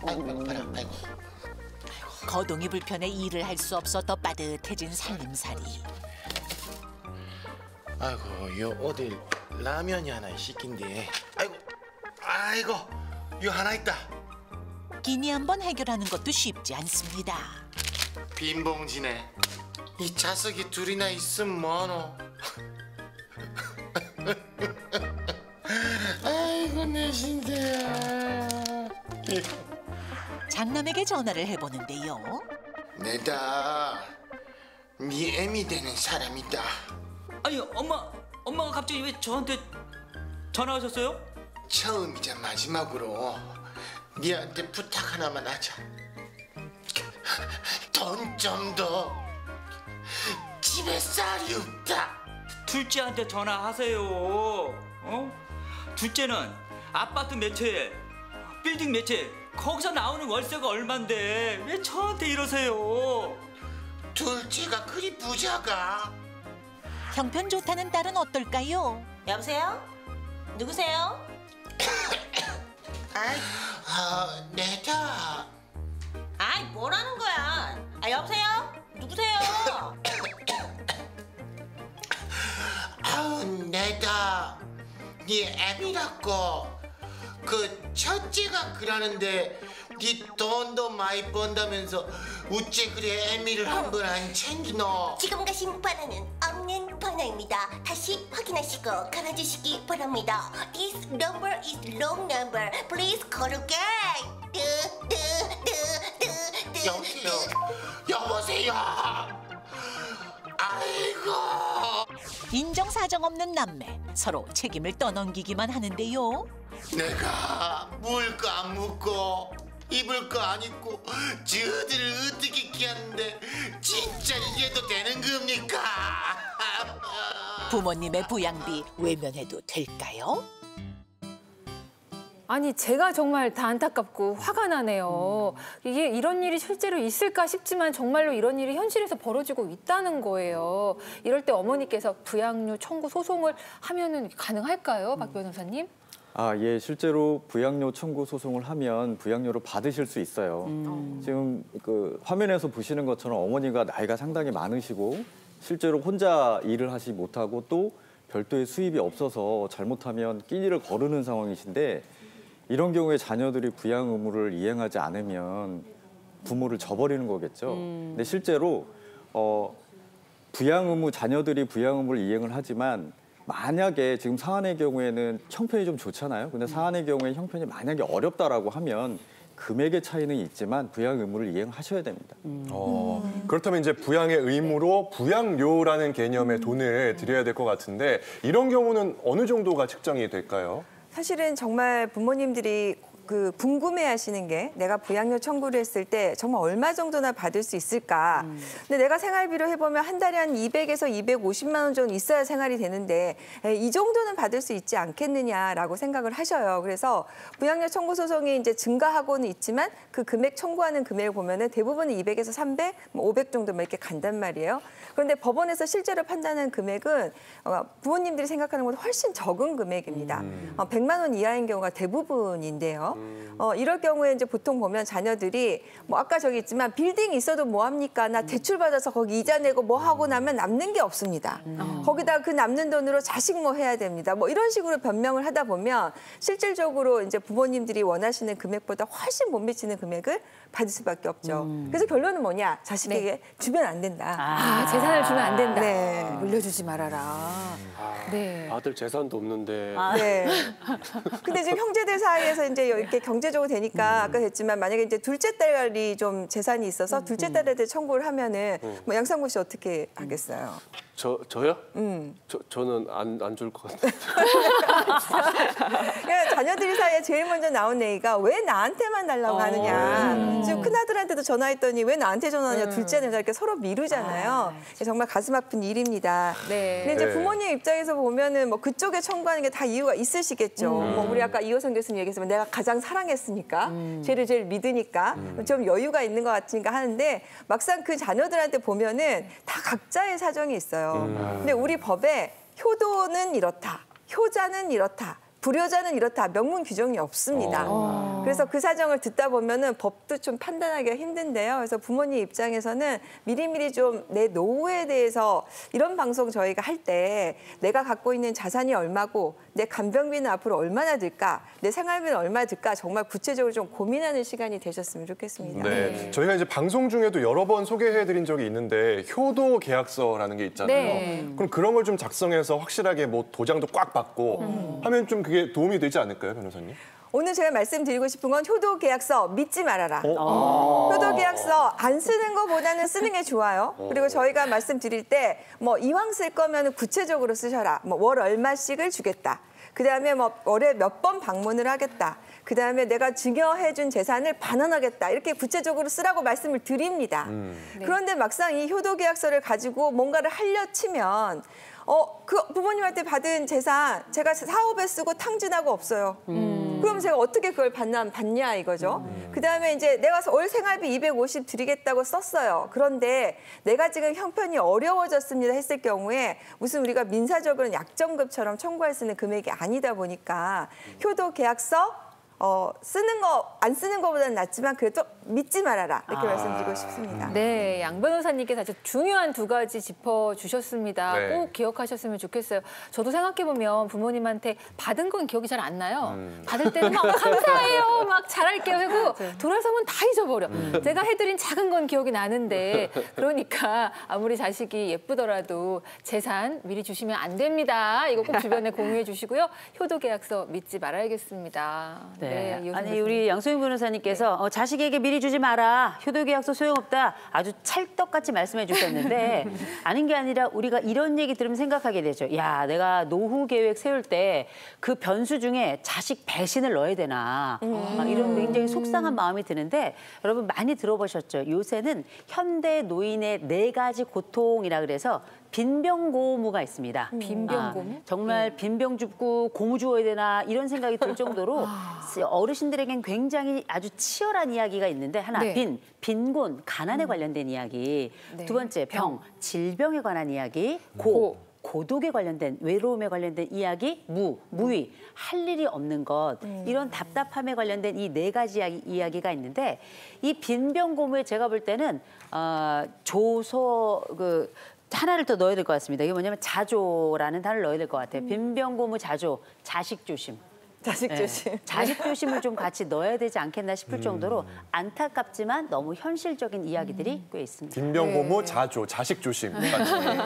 아이고 배고파라. 아이고. 거동이 불편해 일을 할 수 없어 더 빠듯해진 살림살이. 아이고 요 어딜 라면이 하나 시킨데. 아이고 요 하나 있다. 끼니 한번 해결하는 것도 쉽지 않습니다. 빈 봉지네. 이 자석이 둘이나 있으면 뭐노. 아이고 내 신세야. 장남에게 전화를 해보는데요. 내다 네 애미 되는 사람이다. 아니 엄마가 갑자기 왜 저한테 전화하셨어요? 처음이자 마지막으로 네한테 부탁 하나만 하자. 돈 좀 더. 집에 쌀이 없다. 둘째한테 전화하세요. 둘째는 아파트 몇 채, 빌딩 몇 채, 거기서 나오는 월세가 얼만데 왜 저한테 이러세요? 둘째가 그리 부자가. 형편 좋다는 딸은 어떨까요? 여보세요? 누구세요? 내다. 아이 뭐라는 거야? 여보세요? 누구세요? 내다 네 애미라고. 그 첫째가 그러는데 네 돈도 많이 번다면서 어째 그래 애미를 한 번 안 챙기노? 지금 가신 번호는 없는 번호입니다. 다시 확인하시고 걸어주시기 바랍니다. This number is wrong number. Please call again. 여보세요. 아이고. 인정사정 없는 남매. 서로 책임을 떠넘기기만 하는데요. 내가 먹을 거 안 먹고 입을 거 안 입고 저들을 어떻게 키웠는데 진짜 이게도 되는 겁니까? 부모님의 부양비 외면해도 될까요? 아니 제가 정말 다 안타깝고 화가 나네요. 이게 이런 일이 실제로 있을까 싶지만 정말로 이런 일이 현실에서 벌어지고 있다는 거예요. 이럴 때 어머니께서 부양료 청구 소송을 하면은 가능할까요, 박 변호사님? 예, 실제로 부양료 청구 소송을 하면 부양료를 받으실 수 있어요. 지금 그 화면에서 보시는 것처럼 어머니가 나이가 상당히 많으시고 실제로 혼자 일을 하지 못하고 또 별도의 수입이 없어서 잘못하면 끼니를 거르는 상황이신데 이런 경우에 자녀들이 부양 의무를 이행하지 않으면 부모를 저버리는 거겠죠. 근데 실제로 부양 의무 자녀들이 부양 의무를 이행을 하지만 만약에 지금 사안의 경우에는 형편이 좀 좋잖아요. 근데 사안의 경우에 형편이 만약에 어렵다라고 하면 금액의 차이는 있지만 부양 의무를 이행하셔야 됩니다. 그렇다면 이제 부양의 의무로 부양료라는 개념의 돈을 드려야 될 것 같은데 이런 경우는 어느 정도가 측정이 될까요? 사실은 정말 부모님들이 궁금해하시는 게 내가 부양료 청구를 했을 때 정말 얼마 정도나 받을 수 있을까. 근데 내가 생활비로 해보면 한 달에 한 200에서 250만 원 정도 있어야 생활이 되는데 이 정도는 받을 수 있지 않겠느냐라고 생각을 하셔요. 그래서 부양료 청구 소송이 이제 증가하고는 있지만 그 금액 청구하는 금액을 보면은 대부분은 200에서 300, 500 정도 이렇게 간단 말이에요. 그런데 법원에서 실제로 판단하는 금액은 부모님들이 생각하는 것보다 훨씬 적은 금액입니다. 100만 원 이하인 경우가 대부분인데요. 이럴 경우에 이제 보통 보면 자녀들이 아까 저기 있지만 빌딩 있어도 뭐 합니까? 나 대출 받아서 거기 이자 내고 뭐 하고 나면 남는 게 없습니다. 거기다 그 남는 돈으로 자식 뭐 해야 됩니다. 이런 식으로 변명을 하다 보면 실질적으로 이제 부모님들이 원하시는 금액보다 훨씬 못 미치는 금액을 받을 수밖에 없죠. 그래서 결론은 뭐냐? 자식에게 주면 안 된다. 재산을 주면 안 된다. 네. 물려주지 말아라. 네. 아들 재산도 없는데. 네. 근데 지금 형제들 사이에서 이제 이렇게 경제적으로 되니까 아까 했지만 만약에 이제 둘째 딸이 좀 재산이 있어서 둘째 딸한테 청구를 하면은 양상구 씨 어떻게 하겠어요? 저요? 저는 안 줄 것 같아요. 그러니까 자녀들 사이에 제일 먼저 나온 얘기가 왜 나한테만 달라고 하느냐. 지금 큰아들한테도 전화했더니 왜 나한테 전화하냐. 둘째는 이렇게 서로 미루잖아요. 정말 가슴 아픈 일입니다. 네. 근데 이제 부모님 입장에서 보면은 그쪽에 청구하는 게 다 이유가 있으시겠죠. 우리 아까 이호선 교수님 얘기했지만 내가 가장 사랑했으니까, 쟤를 제일 믿으니까, 좀 여유가 있는 것 같으니까 하는데 막상 그 자녀들한테 보면은 다 각자의 사정이 있어요. 근데 우리 법에 효도는 이렇다, 효자는 이렇다, 불효자는 이렇다 명문 규정이 없습니다. 그래서 그 사정을 듣다 보면은 법도 좀 판단하기가 힘든데요. 그래서 부모님 입장에서는 미리미리 좀 내 노후에 대해서 이런 방송 저희가 할 때 내가 갖고 있는 자산이 얼마고 내 간병비는 앞으로 얼마나 들까, 내 생활비는 얼마나 들까 정말 구체적으로 좀 고민하는 시간이 되셨으면 좋겠습니다. 네. 저희가 이제 방송 중에도 여러 번 소개해드린 적이 있는데 효도 계약서라는 게 있잖아요. 네. 그럼 그런 걸 좀 작성해서 확실하게 뭐 도장도 꽉 받고 하면 좀 그게 도움이 되지 않을까요, 변호사님? 오늘 제가 말씀드리고 싶은 건 효도계약서 믿지 말아라. 효도계약서 안 쓰는 것보다는 쓰는 게 좋아요. 그리고 저희가 말씀드릴 때 뭐 이왕 쓸 거면 구체적으로 쓰셔라. 뭐 월 얼마씩을 주겠다. 그다음에 뭐 월에 몇 번 방문을 하겠다. 그다음에 내가 증여해준 재산을 반환하겠다. 이렇게 구체적으로 쓰라고 말씀을 드립니다. 그런데 막상 이 효도계약서를 가지고 뭔가를 하려 치면 그 부모님한테 받은 재산 제가 사업에 쓰고 탕진하고 없어요. 그럼 제가 어떻게 그걸 받냐 이거죠. 그다음에 이제 내가 월 생활비 250 드리겠다고 썼어요. 그런데 내가 지금 형편이 어려워졌습니다 했을 경우에 무슨 우리가 민사적으로는 약정금처럼 청구할 수 있는 금액이 아니다 보니까 효도계약서 쓰는 거, 안 쓰는 것보다는 낫지만 그래도 믿지 말아라. 이렇게 말씀드리고 싶습니다. 네, 양 변호사님께서 아주 중요한 두 가지 짚어주셨습니다. 네. 꼭 기억하셨으면 좋겠어요. 저도 생각해보면 부모님한테 받은 건 기억이 잘 안 나요. 받을 때는 막 감사해요, 막 잘할게요 하고 돌아서면 다 잊어버려. 제가 해드린 작은 건 기억이 나는데 그러니까 아무리 자식이 예쁘더라도 재산 미리 주시면 안 됩니다. 이거 꼭 주변에 공유해 주시고요. 효도계약서 믿지 말아야겠습니다. 네. 이호선 아니 교수님. 우리 양소영 변호사님께서 자식에게 미리 주지 마라. 효도계약서 소용없다. 아주 찰떡같이 말씀해 주셨는데 아닌 게 아니라 우리가 이런 얘기 들으면 생각하게 되죠. 야, 내가 노후 계획 세울 때 그 변수 중에 자식 배신을 넣어야 되나. 이런 굉장히 속상한 마음이 드는데 여러분 많이 들어보셨죠? 요새는 현대 노인의 4가지 고통이라 그래서 빈병고무가 있습니다. 빈병고무? 정말 빈병 줍고 고무 주어야 되나 이런 생각이 들 정도로 어르신들에겐 굉장히 아주 치열한 이야기가 있는데 하나 네. 빈곤, 가난에 관련된 이야기. 네. 두 번째 질병에 관한 이야기. 고독에 관련된 외로움에 관련된 이야기, 무위, 할 일이 없는 것 이런 답답함에 관련된 이 4가지 이야기가 있는데 이 빈병고무에 제가 볼 때는 하나를 더 넣어야 될 것 같습니다. 이게 뭐냐면 자조라는 단어를 넣어야 될 것 같아요. 빈병고무 자조, 자식 조심. 자식 조심. 자식 조심을 좀 같이 넣어야 되지 않겠나 싶을 정도로 안타깝지만 너무 현실적인 이야기들이 꽤 있습니다. 빈병고무 자조, 자식 조심. 같이. 네.